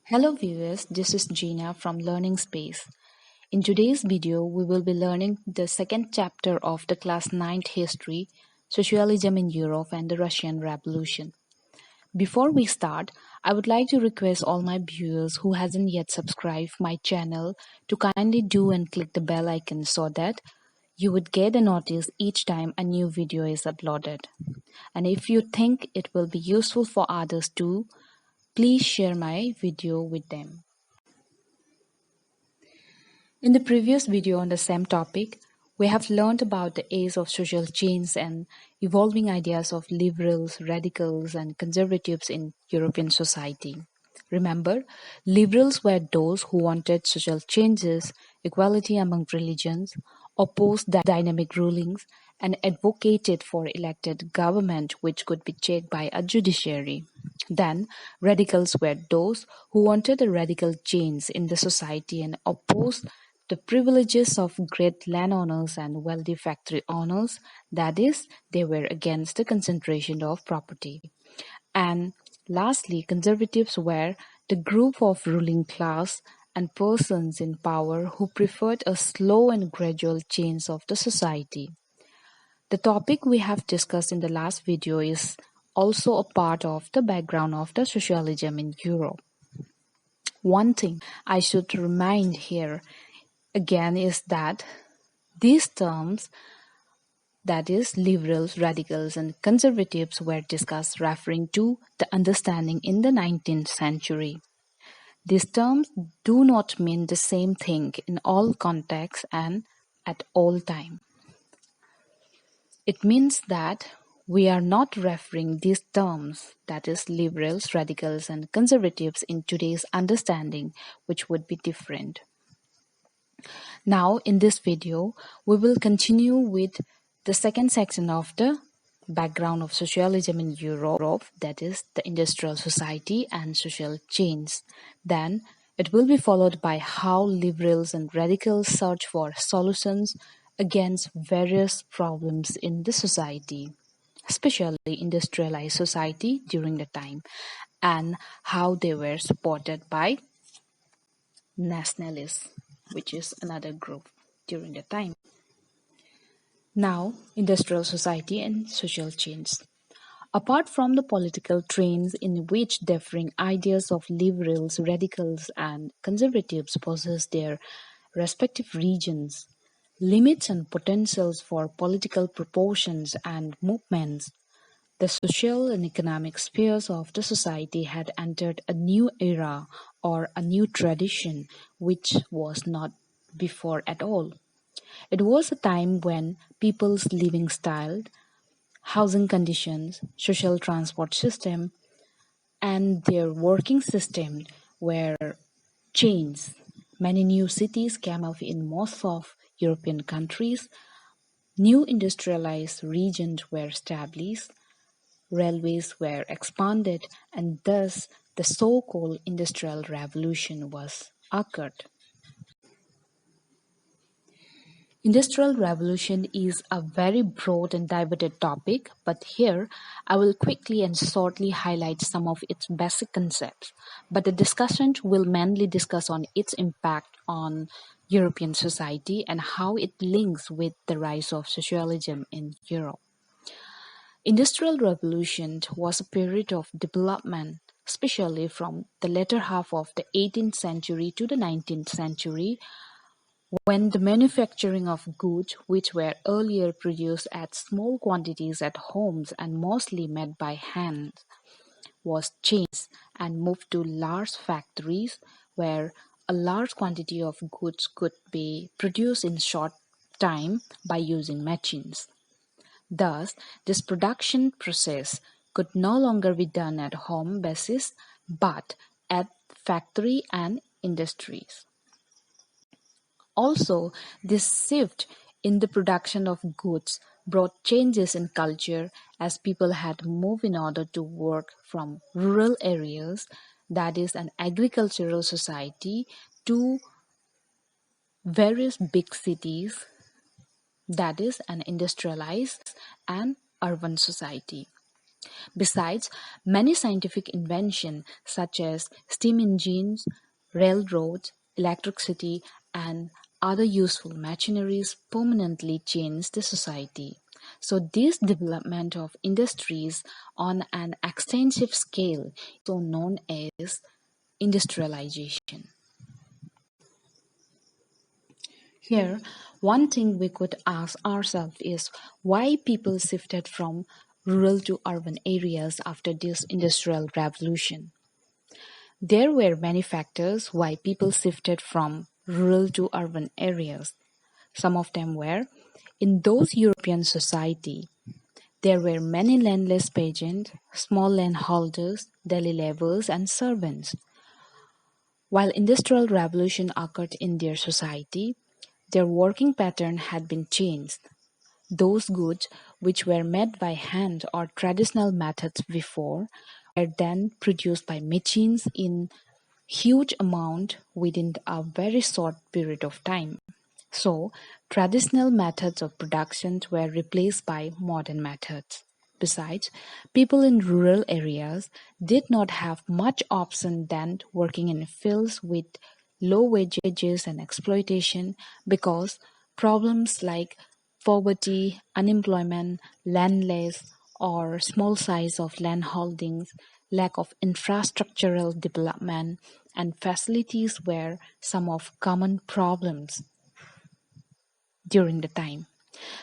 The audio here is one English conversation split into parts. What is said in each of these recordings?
Hello viewers, this is Gina from Learning Space. In today's video, we will be learning the second chapter of the class 9th history, Socialism in Europe and the Russian Revolution. Before we start, I would like to request all my viewers who hasn't yet subscribed my channel to kindly do and click the bell icon so that you would get a notice each time a new video is uploaded. And if you think it will be useful for others too, please share my video with them. In the previous video on the same topic, we have learned about the age of social change and evolving ideas of liberals, radicals, and conservatives in European society. Remember, liberals were those who wanted social changes, equality among religions, opposed dynamic rulings, and advocated for elected government which could be checked by a judiciary. Then, radicals were those who wanted a radical change in the society and opposed the privileges of great landowners and wealthy factory owners, that is, they were against the concentration of property. And lastly, conservatives were the group of ruling class and persons in power who preferred a slow and gradual change of the society. The topic we have discussed in the last video is also a part of the background of the socialism in Europe. One thing I should remind here again is that these terms, that is, liberals, radicals, and conservatives, were discussed referring to the understanding in the 19th century. These terms do not mean the same thing in all contexts and at all time. It means that we are not referring these terms, that is, liberals, radicals, and conservatives, in today's understanding, which would be different. Now, in this video, we will continue with the second section of the background of socialism in Europe, that is, the industrial society and social change. Then, it will be followed by how liberals and radicals search for solutions against various problems in the society, especially industrialized society during the time, and how they were supported by nationalists, which is another group during the time. Now, industrial society and social change. Apart from the political trends in which differing ideas of liberals, radicals, and conservatives possess their respective regions, limits and potentials for political proportions and movements, the social and economic spheres of the society had entered a new era or a new tradition which was not before at all. It was a time when people's living style, housing conditions, social transport system, and their working system were changed. Many new cities came up in most of European countries. New industrialized regions were established, railways were expanded, and thus the so-called Industrial Revolution was occurred. Industrial Revolution is a very broad and diverted topic, but here I will quickly and shortly highlight some of its basic concepts. But the discussion will mainly discuss on its impact on European society and how it links with the rise of socialism in Europe. Industrial Revolution was a period of development, especially from the latter half of the 18th century to the 19th century, when the manufacturing of goods, which were earlier produced at small quantities at homes and mostly made by hand, was changed and moved to large factories where a large quantity of goods could be produced in short time by using machines. Thus, this production process could no longer be done at home basis but at factory and industries. Also, this shift in the production of goods brought changes in culture as people had moved in order to work from rural areas, that is, an agricultural society, to various big cities, that is, an industrialized and urban society. Besides, many scientific inventions such as steam engines, railroads, electricity, and other useful machineries permanently changed the society. So, this development of industries on an extensive scale is also known as industrialization. Here, one thing we could ask ourselves is why people shifted from rural to urban areas after this industrial revolution. There were many factors why people shifted from rural to urban areas. Some of them were in those European society, there were many landless peasants, small landholders, daily laborers, and servants. While industrial revolution occurred in their society, their working pattern had been changed. Those goods which were made by hand or traditional methods before were then produced by machines in huge amount within a very short period of time. So, traditional methods of production were replaced by modern methods. Besides, people in rural areas did not have much option than working in fields with low wages and exploitation because problems like poverty, unemployment, landless, or small size of land holdings, lack of infrastructural development, and facilities were some of common problems during the time.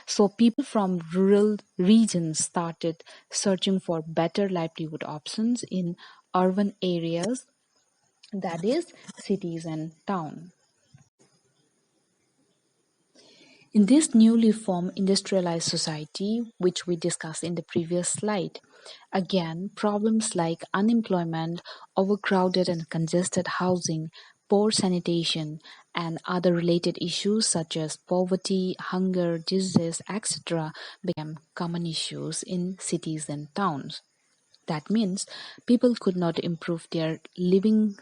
So people from rural regions started searching for better livelihood options in urban areas, that is, cities and towns. In this newly formed industrialized society, which we discussed in the previous slide, again, problems like unemployment, overcrowded and congested housing, poor sanitation, and other related issues such as poverty, hunger, disease, etc., became common issues in cities and towns. That means people could not improve their living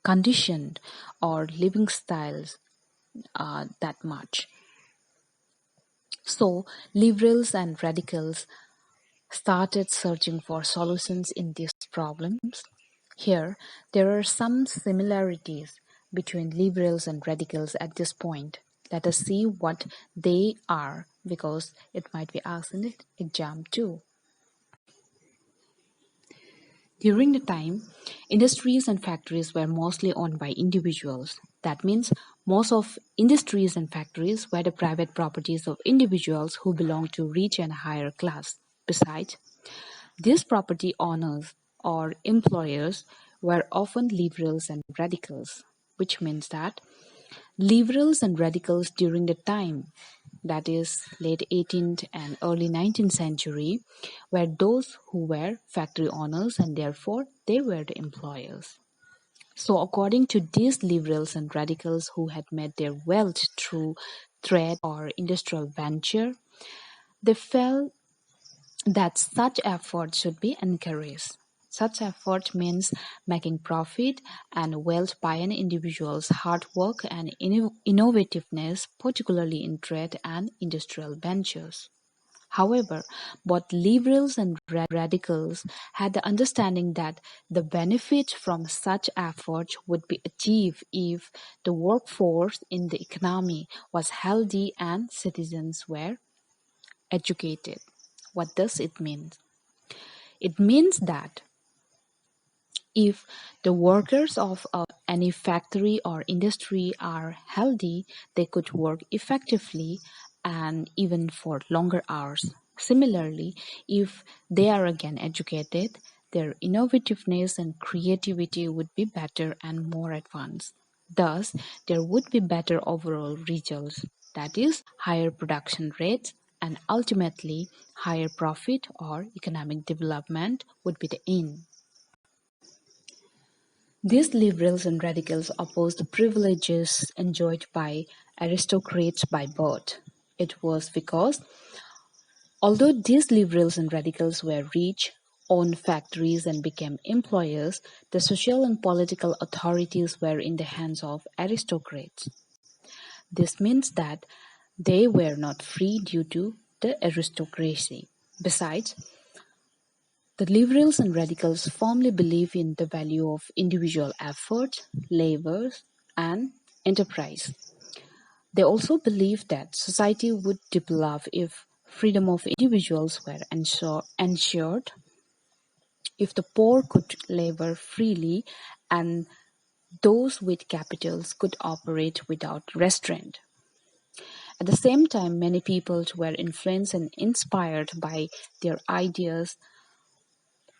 condition or living styles that much. So, liberals and radicals started searching for solutions in these problems. Here, there are some similarities between liberals and radicals at this point. Let us see what they are because it might be asked in the exam too. During the time, industries and factories were mostly owned by individuals. That means most of industries and factories were the private properties of individuals who belonged to rich and higher class. Besides, these property owners or employers were often liberals and radicals, which means that liberals and radicals during the time, that is late 18th and early 19th century, were those who were factory owners and therefore they were the employers. So according to these liberals and radicals who had made their wealth through trade or industrial venture, they felt that such effort should be encouraged. Such effort means making profit and wealth by an individual's hard work and innovativeness, particularly in trade and industrial ventures. However, both liberals and radicals had the understanding that the benefit from such effort would be achieved if the workforce in the economy was healthy and citizens were educated. What does it mean? It means that if the workers of any factory or industry are healthy, they could work effectively and even for longer hours. Similarly, if they are again educated, their innovativeness and creativity would be better and more advanced. Thus, there would be better overall results, that is, higher production rates, and ultimately, higher profit or economic development would be the aim. These liberals and radicals opposed the privileges enjoyed by aristocrats by birth. It was because, although these liberals and radicals were rich, owned factories, and became employers, the social and political authorities were in the hands of aristocrats. This means that they were not free due to the aristocracy. Besides, The liberals and radicals firmly believe in the value of individual effort, labor, and enterprise. They also believe that society would develop if freedom of individuals were ensured, if the poor could labor freely, and those with capitals could operate without restraint. At the same time, many people were influenced and inspired by their ideas,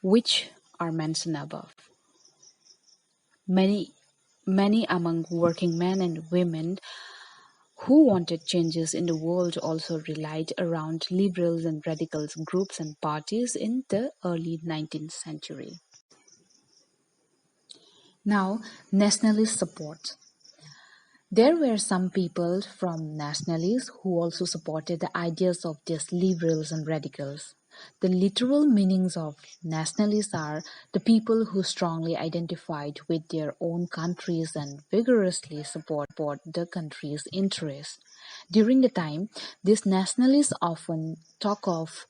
which are mentioned above. Many, many among working men and women who wanted changes in the world also relied around liberals and radicals groups and parties in the early 19th century. Now, nationalist support. There were some people from nationalists who also supported the ideas of these liberals and radicals. The literal meanings of nationalists are the people who strongly identified with their own countries and vigorously support the country's interests. During the time, these nationalists often talk of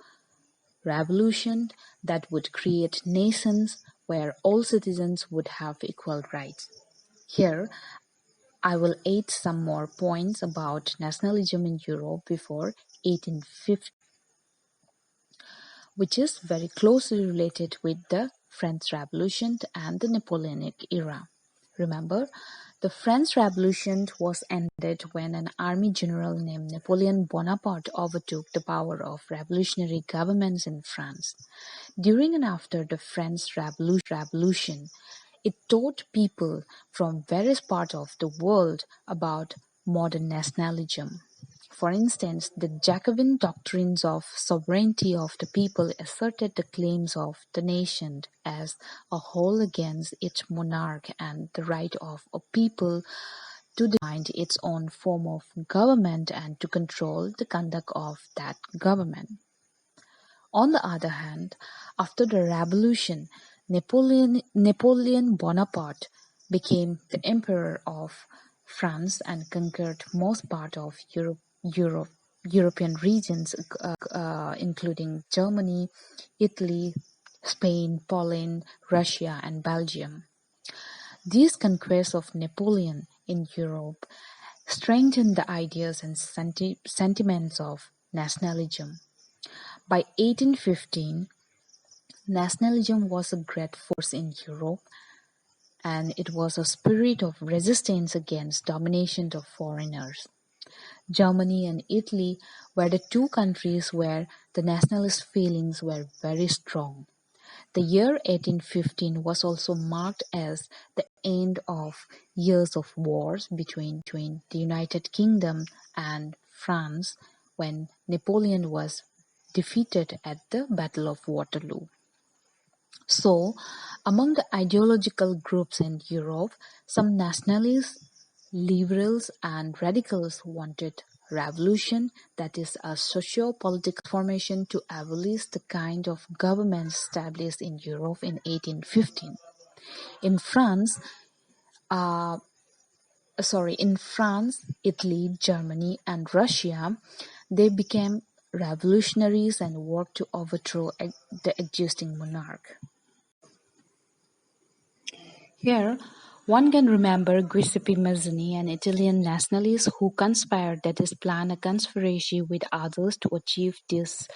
revolution that would create nations where all citizens would have equal rights. Here, I will add some more points about nationalism in Europe before 1850, which is very closely related with the French Revolution and the Napoleonic era. Remember, the French Revolution was ended when an army general named Napoleon Bonaparte overtook the power of revolutionary governments in France. During and after the French Revolution, it taught people from various parts of the world about modern nationalism. For instance, the Jacobin doctrines of sovereignty of the people asserted the claims of the nation as a whole against its monarch and the right of a people to define its own form of government and to control the conduct of that government. On the other hand, after the revolution, Napoleon Bonaparte became the emperor of France and conquered most part of European regions, including Germany, Italy, Spain, Poland, Russia, and Belgium. These conquests of Napoleon in Europe strengthened the ideas and sentiments of nationalism. By 1815, nationalism was a great force in Europe, and it was a spirit of resistance against domination of foreigners. Germany and Italy were the two countries where the nationalist feelings were very strong. The year 1815 was also marked as the end of years of wars between the United Kingdom and France when Napoleon was defeated at the Battle of Waterloo. So, among the ideological groups in Europe, some nationalists, liberals, and radicals wanted revolution, that is, a socio-political transformation to abolish the kind of government established in Europe in 1815. In France, in France, Italy, Germany, and Russia, they became revolutionaries and worked to overthrow the existing monarch. Here, one can remember Giuseppe Mazzini, an Italian nationalist who conspired, that is, planned a conspiracy with others to achieve this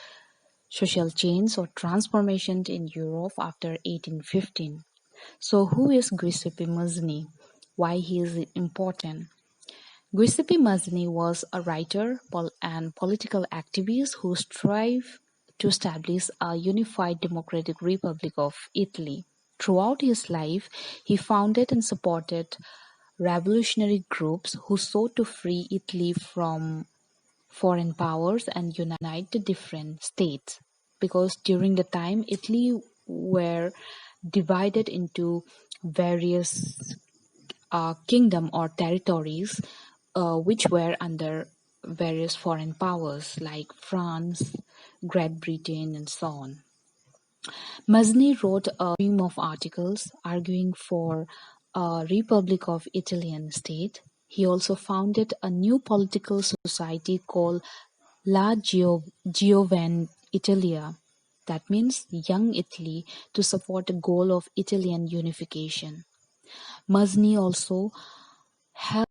social change or transformation in Europe after 1815. So, who is Giuseppe Mazzini? Why he is important? Giuseppe Mazzini was a writer and political activist who strived to establish a unified democratic republic of Italy. Throughout his life, he founded and supported revolutionary groups who sought to free Italy from foreign powers and unite the different states. Because during the time, Italy were divided into various kingdom or territories which were under various foreign powers like France, Great Britain, and so on. Mazzini wrote a stream of articles arguing for a Republic of Italian state. He also founded a new political society called La Giovane Italia. that means young Italy, to support the goal of Italian unification. Mazzini also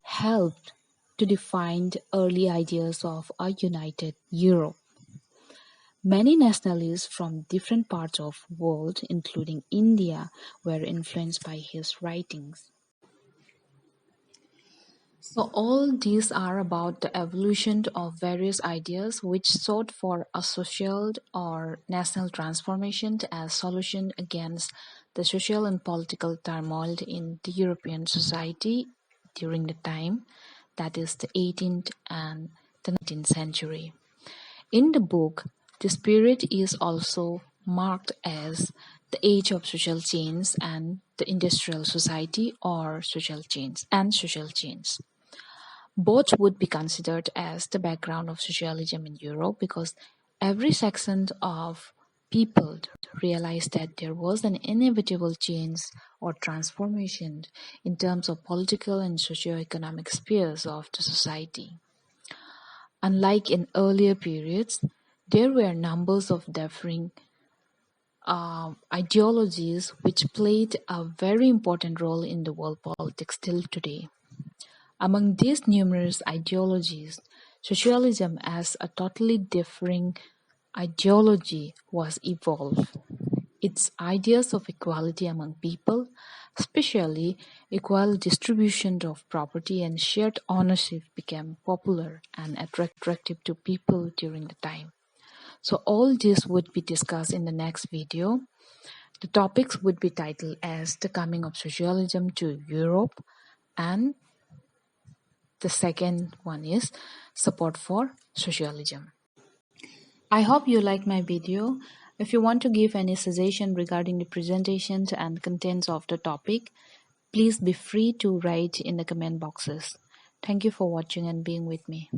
helped to define the early ideas of a united Europe. Many nationalists from different parts of the world, including India, were influenced by his writings. So all these are about the evolution of various ideas which sought for a social or national transformation as solution against the social and political turmoil in the European society during the time, that is the 18th and the 19th century. In the book, this period is also marked as the age of social change and the industrial society or social change. Both would be considered as the background of socialism in Europe because every section of people realized that there was an inevitable change or transformation in terms of political and socio-economic spheres of the society. Unlike in earlier periods, there were numbers of differing ideologies which played a very important role in the world politics till today. Among these numerous ideologies, socialism as a totally differing ideology was evolved. Its ideas of equality among people, especially equal distribution of property and shared ownership, became popular and attractive to people during the time. So all this would be discussed in the next video. The topics would be titled as The Coming of Socialism to Europe, and the second one is Support for Socialism. I hope you like my video. If you want to give any suggestion regarding the presentations and contents of the topic, please be free to write in the comment boxes. Thank you for watching and being with me.